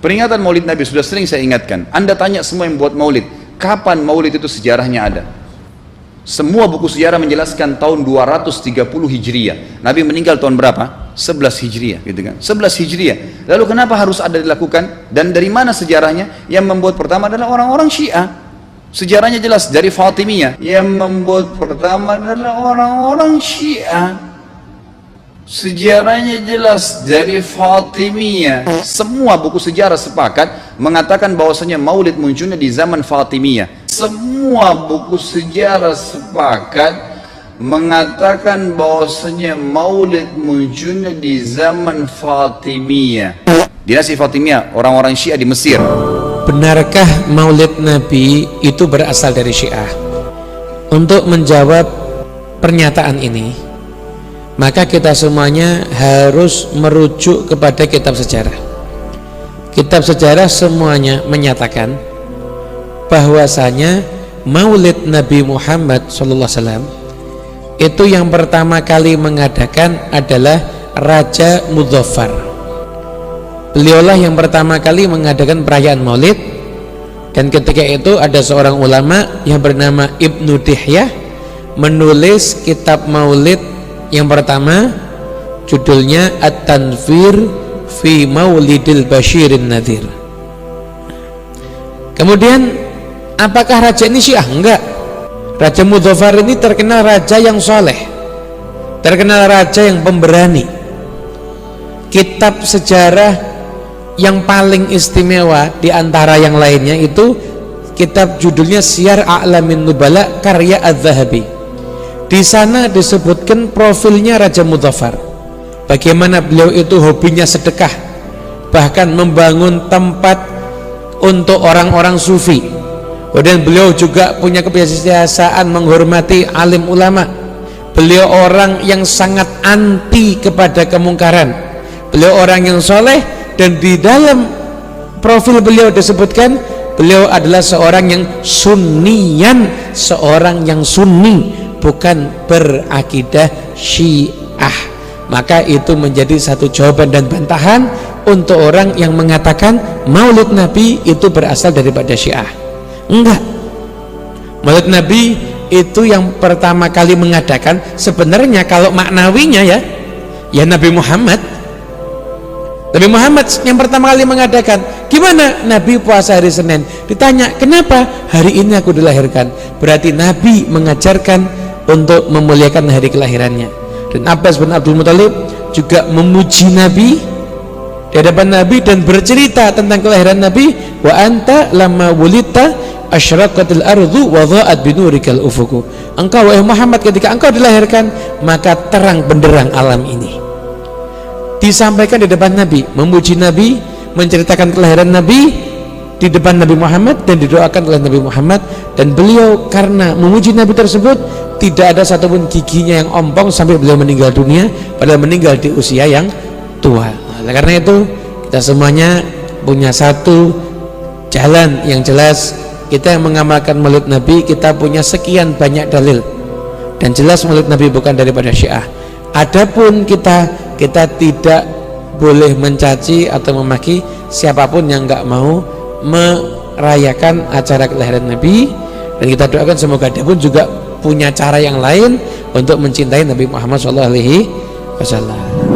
Peringatan Maulid Nabi sudah sering saya ingatkan. Anda tanya semua yang buat Maulid, kapan Maulid itu sejarahnya ada? Semua buku sejarah menjelaskan tahun 230 Hijriah. Nabi meninggal tahun berapa? 11 Hijriah, gitu kan? 11 Hijriah. Lalu kenapa harus ada dilakukan? Dan dari mana sejarahnya? Yang membuat pertama adalah orang-orang Syiah. Sejarahnya jelas dari Fatimiyah. Yang membuat pertama adalah orang-orang Syiah. Sejarahnya jelas dari Fatimiyah. Semua buku sejarah sepakat mengatakan bahwasanya Maulid munculnya di zaman Fatimiyah. Semua buku sejarah sepakat mengatakan bahwasanya Maulid munculnya di zaman Fatimiyah. Dinasti Fatimiyah, orang-orang Syiah di Mesir. Benarkah Maulid Nabi itu berasal dari Syiah? Untuk menjawab pernyataan ini, maka kita semuanya harus merujuk kepada kitab sejarah. Kitab sejarah semuanya menyatakan bahwasanya Maulid Nabi Muhammad SAW itu yang pertama kali mengadakan adalah Raja Mudzaffar. Beliaulah yang pertama kali mengadakan perayaan Maulid, dan ketika itu ada seorang ulama yang bernama Ibnu Dihyah menulis kitab Maulid yang pertama, judulnya At-Tanfir fi Maulidil Bashirin Nadhir. Kemudian, apakah raja ini Syiah? Enggak. Raja Mudzaffar ini terkenal raja yang soleh, terkenal raja yang pemberani. Kitab sejarah yang paling istimewa di antara yang lainnya itu kitab judulnya Syiar A'lamin Nubala karya Az-Zahabi. Di sana disebutkan profilnya Raja Mudzaffar, bagaimana beliau itu hobinya sedekah, bahkan membangun tempat untuk orang-orang sufi. Kemudian beliau juga punya kebiasaan menghormati alim ulama. Beliau orang yang sangat anti kepada kemungkaran. Beliau orang yang soleh, dan di dalam profil beliau disebutkan beliau adalah seorang yang sunnian, seorang yang sunni, bukan berakidah Syiah. Maka itu menjadi satu jawaban dan bantahan untuk orang yang mengatakan Maulid Nabi itu berasal daripada Syiah. Enggak. Maulid Nabi itu yang pertama kali mengadakan sebenarnya kalau maknawinya ya Nabi Muhammad. Nabi Muhammad yang pertama kali mengadakan. Gimana Nabi puasa hari Senin? Ditanya, kenapa hari ini aku dilahirkan? Berarti Nabi mengajarkan untuk memuliakan hari kelahirannya. Dan Abbas bin Abdul Muthalib juga memuji Nabi di hadapan Nabi dan bercerita tentang kelahiran Nabi. Wa anta lamma wulidta asyraqatil ardu wa dha'at binurikal ufuku. Engkau wahai Muhammad ketika engkau dilahirkan maka terang benderang alam ini. Disampaikan di depan Nabi, memuji Nabi, menceritakan kelahiran Nabi di depan Nabi Muhammad dan didoakan oleh Nabi Muhammad. Dan beliau karena memuji Nabi tersebut tidak ada satupun giginya yang ompong sampai beliau meninggal dunia, padahal meninggal di usia yang tua. Nah, karena itu kita semuanya punya satu jalan yang jelas. Kita yang mengamalkan Maulid Nabi, kita punya sekian banyak dalil dan jelas Maulid Nabi bukan daripada Syiah. Adapun kita tidak boleh mencaci atau memaki siapapun yang nggak mau merayakan acara kelahiran Nabi, dan kita doakan semoga dia pun juga punya cara yang lain untuk mencintai Nabi Muhammad SAW.